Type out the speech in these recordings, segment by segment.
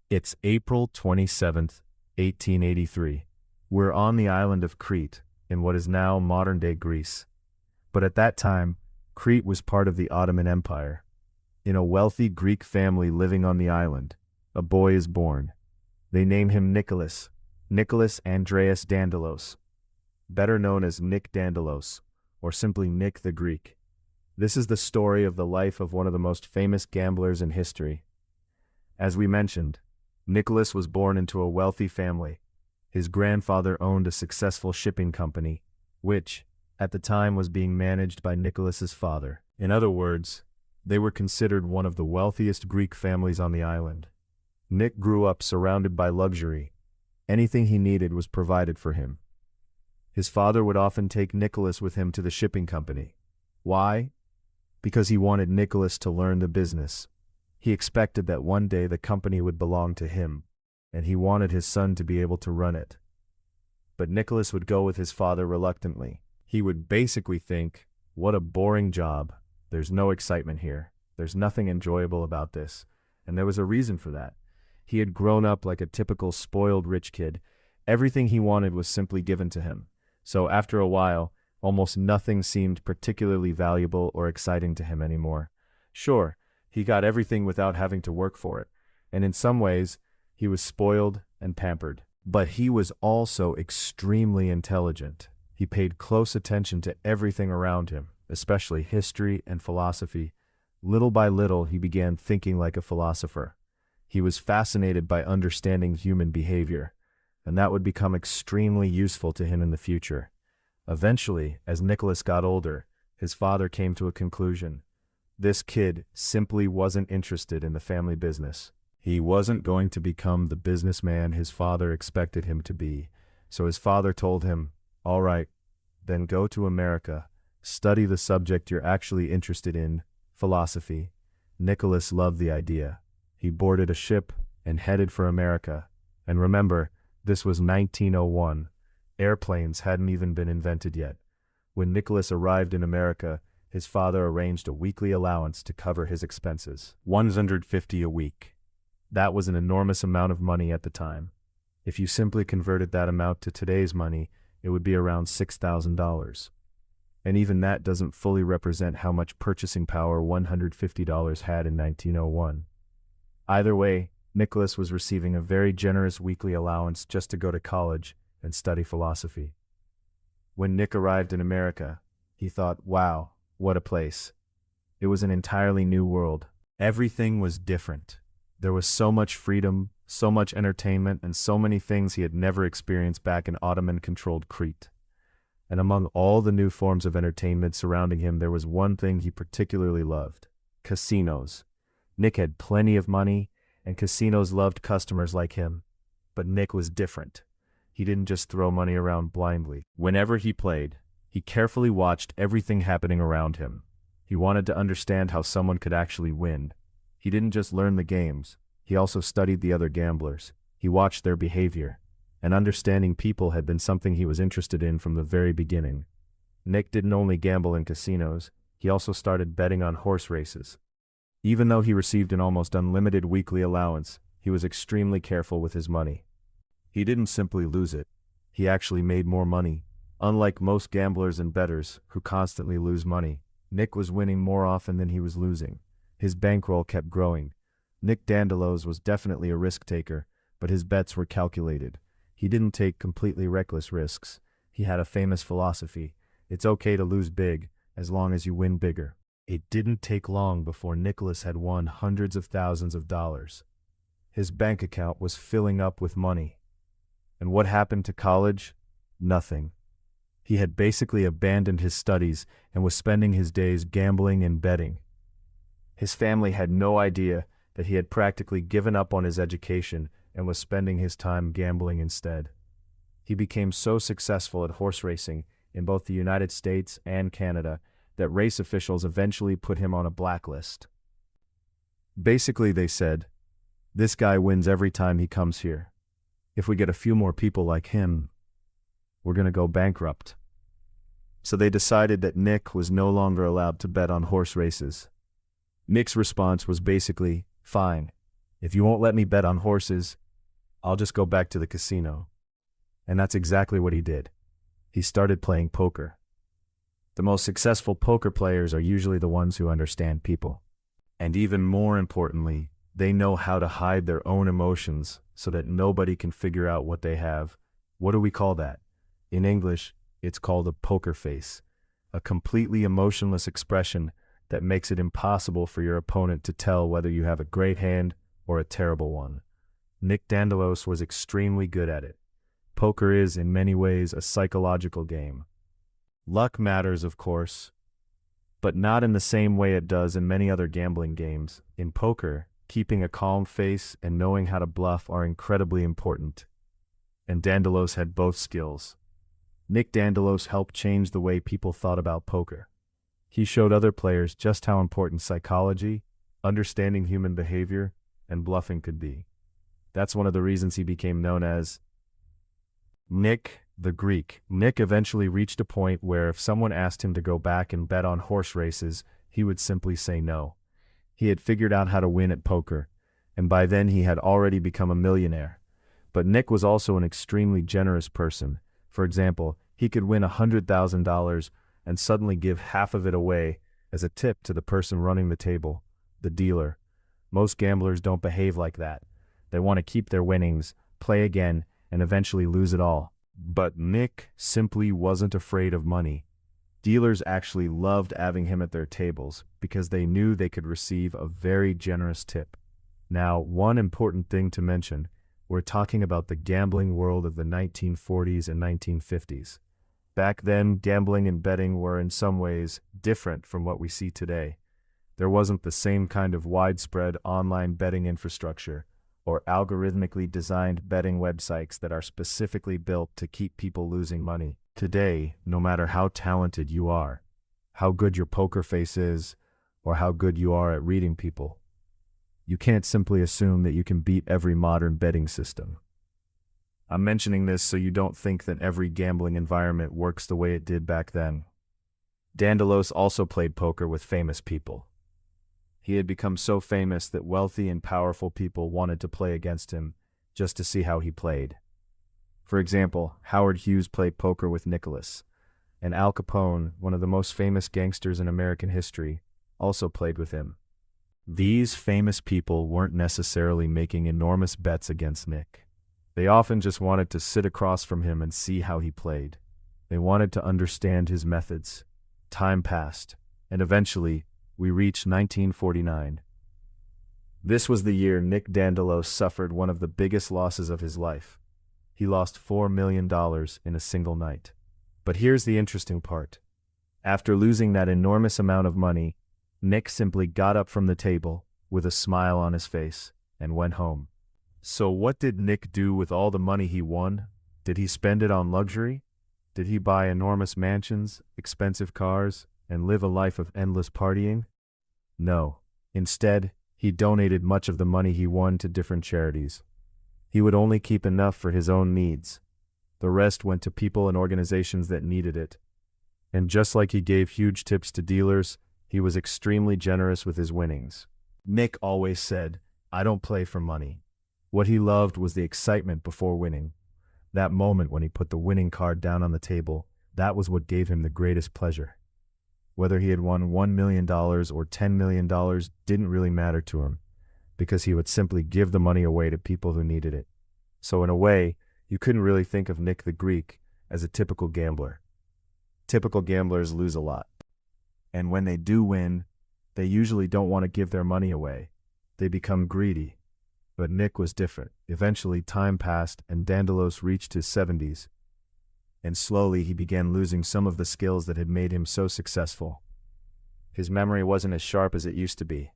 It's April 27th, 1883. We're on the island of Crete, in what is now modern-day Greece. But at that time, Crete was part of the Ottoman Empire. In a wealthy Greek family living on the island, a boy is born. They name him Nicholas Andreas Dandolos, better known as Nick Dandolos, or simply Nick the Greek. This is the story of the life of one of the most famous gamblers in history. As we mentioned, Nicholas was born into a wealthy family. His grandfather owned a successful shipping company, which, at the time, was being managed by Nicholas's father. In other words, they were considered one of the wealthiest Greek families on the island. Nick grew up surrounded by luxury. Anything he needed was provided for him. His father would often take Nicholas with him to the shipping company. Why? Because he wanted Nicholas to learn the business. He expected that one day the company would belong to him, and he wanted his son to be able to run it. But Nicholas would go with his father reluctantly. He would basically think, what a boring job. There's no excitement here. There's nothing enjoyable about this. And there was a reason for that. He had grown up like a typical spoiled rich kid. Everything he wanted was simply given to him. So after a while, almost nothing seemed particularly valuable or exciting to him anymore. Sure, he got everything without having to work for it, and in some ways, he was spoiled and pampered. But he was also extremely intelligent. He paid close attention to everything around him, especially history and philosophy. Little by little, he began thinking like a philosopher. He was fascinated by understanding human behavior, and that would become extremely useful to him in the future. Eventually, as Nicholas got older, his father came to a conclusion. This kid simply wasn't interested in the family business. He wasn't going to become the businessman his father expected him to be. So his father told him, all right, then go to America, study the subject you're actually interested in, philosophy. Nicholas loved the idea. He boarded a ship and headed for America. And remember, this was 1901. Airplanes hadn't even been invented yet. When Nicholas arrived in America, his father arranged a weekly allowance to cover his expenses. $150 a week. That was an enormous amount of money at the time. If you simply converted that amount to today's money, it would be around $6,000. And even that doesn't fully represent how much purchasing power $150 had in 1901. Either way, Nicholas was receiving a very generous weekly allowance just to go to college and study philosophy. When Nick arrived in America, he thought, wow, what a place. It was an entirely new world. Everything was different. There was so much freedom, so much entertainment, and so many things he had never experienced back in Ottoman-controlled Crete. And among all the new forms of entertainment surrounding him, there was one thing he particularly loved: casinos. Nick had plenty of money, and casinos loved customers like him. But Nick was different. He didn't just throw money around blindly. Whenever he played, he carefully watched everything happening around him. He wanted to understand how someone could actually win. He didn't just learn the games, he also studied the other gamblers. He watched their behavior. And understanding people had been something he was interested in from the very beginning. Nick didn't only gamble in casinos, he also started betting on horse races. Even though he received an almost unlimited weekly allowance, he was extremely careful with his money. He didn't simply lose it, he actually made more money. Unlike most gamblers and bettors, who constantly lose money, Nick was winning more often than he was losing. His bankroll kept growing. Nick Dandolos was definitely a risk taker, but his bets were calculated. He didn't take completely reckless risks. He had a famous philosophy: it's okay to lose big, as long as you win bigger. It didn't take long before Nicholas had won hundreds of thousands of dollars. His bank account was filling up with money. And what happened to college? Nothing. He had basically abandoned his studies and was spending his days gambling and betting. His family had no idea that he had practically given up on his education and was spending his time gambling instead. He became so successful at horse racing in both the United States and Canada that race officials eventually put him on a blacklist. Basically, they said, this guy wins every time he comes here. If we get a few more people like him, we're going to go bankrupt. So they decided that Nick was no longer allowed to bet on horse races. Nick's response was basically, fine, If you won't let me bet on horses, I'll just go back to the casino. And that's exactly what he did. He started playing poker. The most successful poker players are usually the ones who understand people. And even more importantly, they know how to hide their own emotions so that nobody can figure out what they have. What do we call that? In English, it's called a poker face, a completely emotionless expression that makes it impossible for your opponent to tell whether you have a great hand or a terrible one. Nick Dandolos was extremely good at it. Poker is, in many ways, a psychological game. Luck matters, of course, but not in the same way it does in many other gambling games. In poker, keeping a calm face and knowing how to bluff are incredibly important. And Dandolos had both skills. Nick Dandolos helped change the way people thought about poker. He showed other players just how important psychology, understanding human behavior, and bluffing could be. That's one of the reasons he became known as Nick the Greek. Nick eventually reached a point where if someone asked him to go back and bet on horse races, he would simply say no. He had figured out how to win at poker, and by then he had already become a millionaire. But Nick was also an extremely generous person. For example, he could win $100,000 and suddenly give half of it away as a tip to the person running the table, the dealer. Most gamblers don't behave like that. They want to keep their winnings, play again, and eventually lose it all. But Nick simply wasn't afraid of money. Dealers actually loved having him at their tables because they knew they could receive a very generous tip. Now, one important thing to mention, we're talking about the gambling world of the 1940s and 1950s. Back then, gambling and betting were in some ways different from what we see today. There wasn't the same kind of widespread online betting infrastructure or algorithmically designed betting websites that are specifically built to keep people losing money. Today, no matter how talented you are, how good your poker face is, or how good you are at reading people, you can't simply assume that you can beat every modern betting system. I'm mentioning this so you don't think that every gambling environment works the way it did back then. Dandolos also played poker with famous people. He had become so famous that wealthy and powerful people wanted to play against him just to see how he played. For example, Howard Hughes played poker with Nicholas, and Al Capone, one of the most famous gangsters in American history, also played with him. These famous people weren't necessarily making enormous bets against Nick. They often just wanted to sit across from him and see how he played. They wanted to understand his methods. Time passed, and eventually, we reached 1949. This was the year Nick Dandolos suffered one of the biggest losses of his life. He lost $4 million in a single night. But here's the interesting part. After losing that enormous amount of money, Nick simply got up from the table with a smile on his face and went home. So what did Nick do with all the money he won? Did he spend it on luxury? Did he buy enormous mansions, expensive cars, and live a life of endless partying? No. Instead, he donated much of the money he won to different charities. He would only keep enough for his own needs. The rest went to people and organizations that needed it. And just like he gave huge tips to dealers, he was extremely generous with his winnings. Nick always said, "I don't play for money." What he loved was the excitement before winning. That moment when he put the winning card down on the table, that was what gave him the greatest pleasure. Whether he had won $1 million or $10 million didn't really matter to him, because he would simply give the money away to people who needed it. So in a way, you couldn't really think of Nick the Greek as a typical gambler. Typical gamblers lose a lot. And when they do win, they usually don't want to give their money away. They become greedy. But Nick was different. Eventually, time passed and Dandolos reached his 70s. And slowly he began losing some of the skills that had made him so successful. His memory wasn't as sharp as it used to be.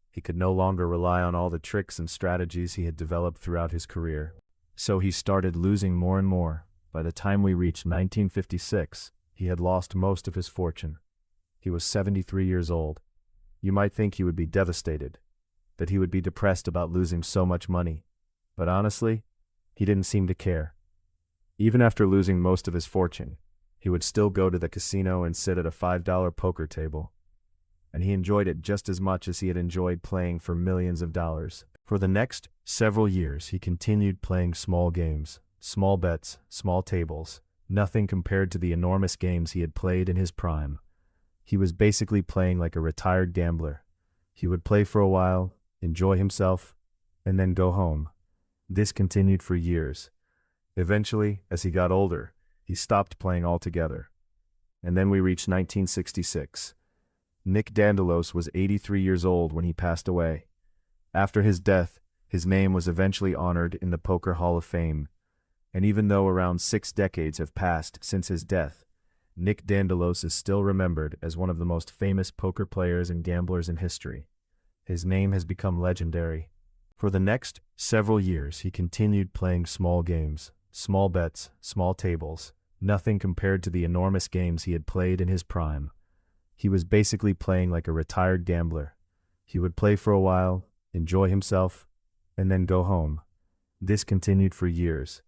He could no longer rely on all the tricks and strategies he had developed throughout his career. So he started losing more and more. By the time we reached 1956, he had lost most of his fortune. He was 73 years old. You might think he would be devastated, that he would be depressed about losing so much money. But honestly, he didn't seem to care. Even after losing most of his fortune, he would still go to the casino and sit at a $5 poker table. And he enjoyed it just as much as he had enjoyed playing for millions of dollars. For the next several years, he continued playing small games, small bets, small tables, nothing compared to the enormous games he had played in his prime. He was basically playing like a retired gambler. He would play for a while, enjoy himself, and then go home. This continued for years. Eventually, as he got older, he stopped playing altogether. And then we reached 1966. Nick Dandolos was 83 years old when he passed away. After his death, his name was eventually honored in the Poker Hall of Fame. And even though around 6 decades have passed since his death, Nick Dandolos is still remembered as one of the most famous poker players and gamblers in history. His name has become legendary. For the next several years, he continued playing small games, small bets, small tables, nothing compared to the enormous games he had played in his prime. He was basically playing like a retired gambler. He would play for a while, enjoy himself, and then go home. This continued for years.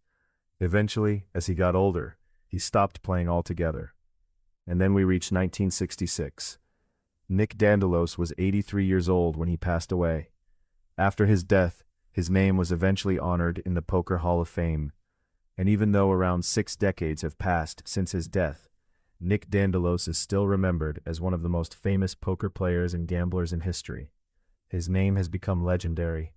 Eventually, as he got older, he stopped playing altogether. And then we reached 1966. Nick Dandolos was 83 years old when he passed away. After his death, his name was eventually honored in the Poker Hall of Fame. And even though around 6 decades have passed since his death, Nick Dandolos is still remembered as one of the most famous poker players and gamblers in history. His name has become legendary.